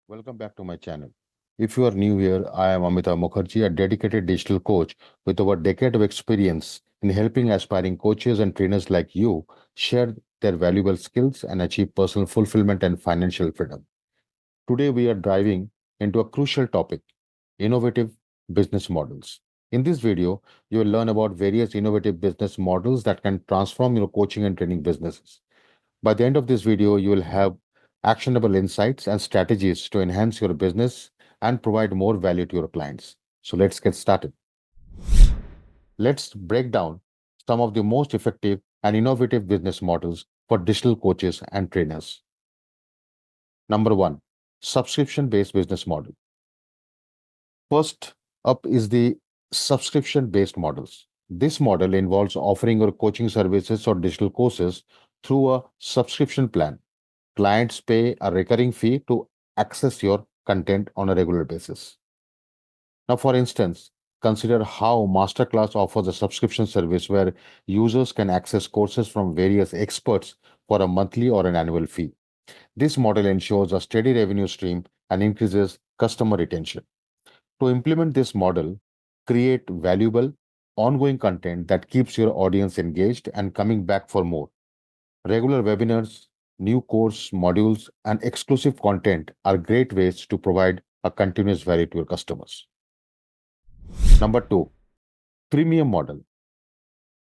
Welcome back to my channel. If you are new here, I am Amita Mukherjee, a dedicated digital coach with over a decade of experience in helping aspiring coaches and trainers like you share their valuable skills and achieve personal fulfillment and financial freedom. Today, we are diving into a crucial topic: innovative business models. In this video, you will learn about various innovative business models that can transform your coaching and training businesses. By the end of this video, you will have actionable insights and strategies to enhance your business and provide more value to your clients. So let's get started. Let's break down some of the most effective and innovative business models for digital coaches and trainers. Number one, subscription based business model. First up is the subscription based models. This model involves offering your coaching services or digital courses through a subscription plan. Clients pay a recurring fee to access your content on a regular basis. Now, for instance, consider how Masterclass offers a subscription service where users can access courses from various experts for a monthly or an annual fee. This model ensures a steady revenue stream and increases customer retention. To implement this model, create valuable, ongoing content that keeps your audience engaged and coming back for more. Regular webinars, new course modules, and exclusive content are great ways to provide a continuous value to your customers. Number two, freemium model.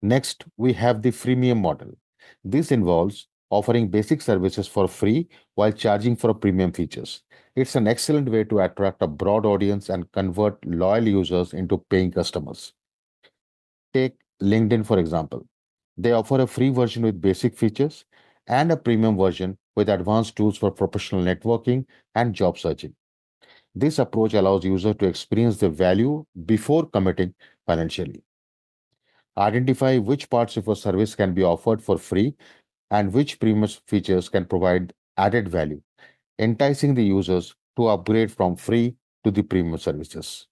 Next, we have the freemium model. This involves offering basic services for free while charging for premium features. It's an excellent way to attract a broad audience and convert loyal users into paying customers. Take LinkedIn, for example. They offer a free version with basic features and a premium version with advanced tools for professional networking and job searching. This approach allows users to experience the value before committing financially. Identify which parts of a service can be offered for free and which premium features can provide added value, enticing the users to upgrade from free to the premium services.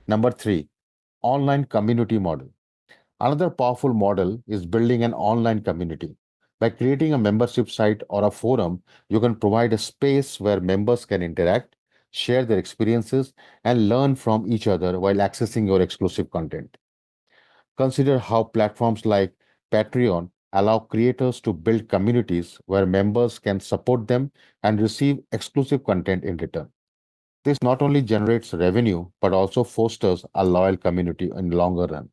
Number three, online community model. Another powerful model is building an online community. By creating a membership site or a forum, you can provide a space where members can interact, share their experiences, and learn from each other while accessing your exclusive content. Consider how platforms like Patreon allow creators to build communities where members can support them and receive exclusive content in return. This not only generates revenue but also fosters a loyal community in the longer run.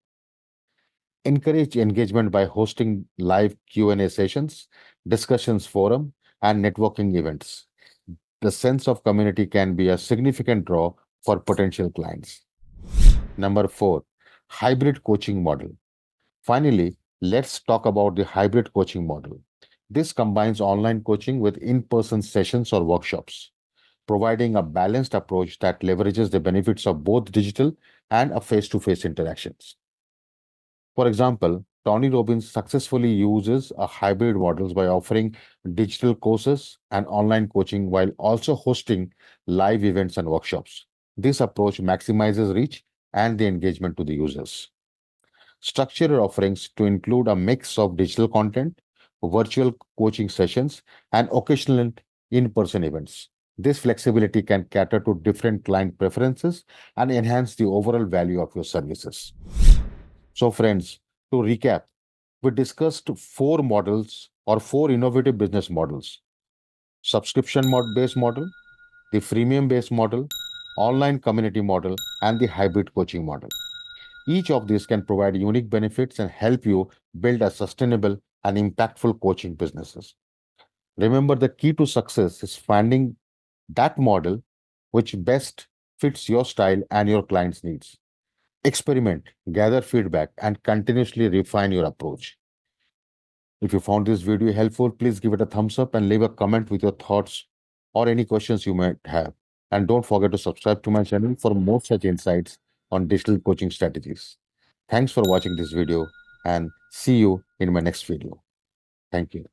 Encourage engagement by hosting live Q&A sessions, discussions forum, and networking events. The sense of community can be a significant draw for potential clients. Number 4, hybrid coaching model. Finally, let's talk about the hybrid coaching model. This combines online coaching with in-person sessions or workshops, providing a balanced approach that leverages the benefits of both digital and a face-to-face interactions. For example, Tony Robbins successfully uses a hybrid models by offering digital courses and online coaching while also hosting live events and workshops. This approach maximizes reach and the engagement to the users. Structure your offerings to include a mix of digital content, virtual coaching sessions, and occasional in-person events. This flexibility can cater to different client preferences and enhance the overall value of your services. So, friends, to recap, we discussed four models or four innovative business models: based model, the freemium based model, online community model, and the hybrid coaching model. Each of these can provide unique benefits and help you build a sustainable and impactful coaching businesses. Remember, the key to success is finding that model which best fits your style and your client's needs. Experiment, gather feedback, and continuously refine your approach. If you found this video helpful, please give it a thumbs up and leave a comment with your thoughts or any questions you might have. And don't forget to subscribe to my channel for more such insights on digital coaching strategies. Thanks for watching this video and see you in my next video. Thank you.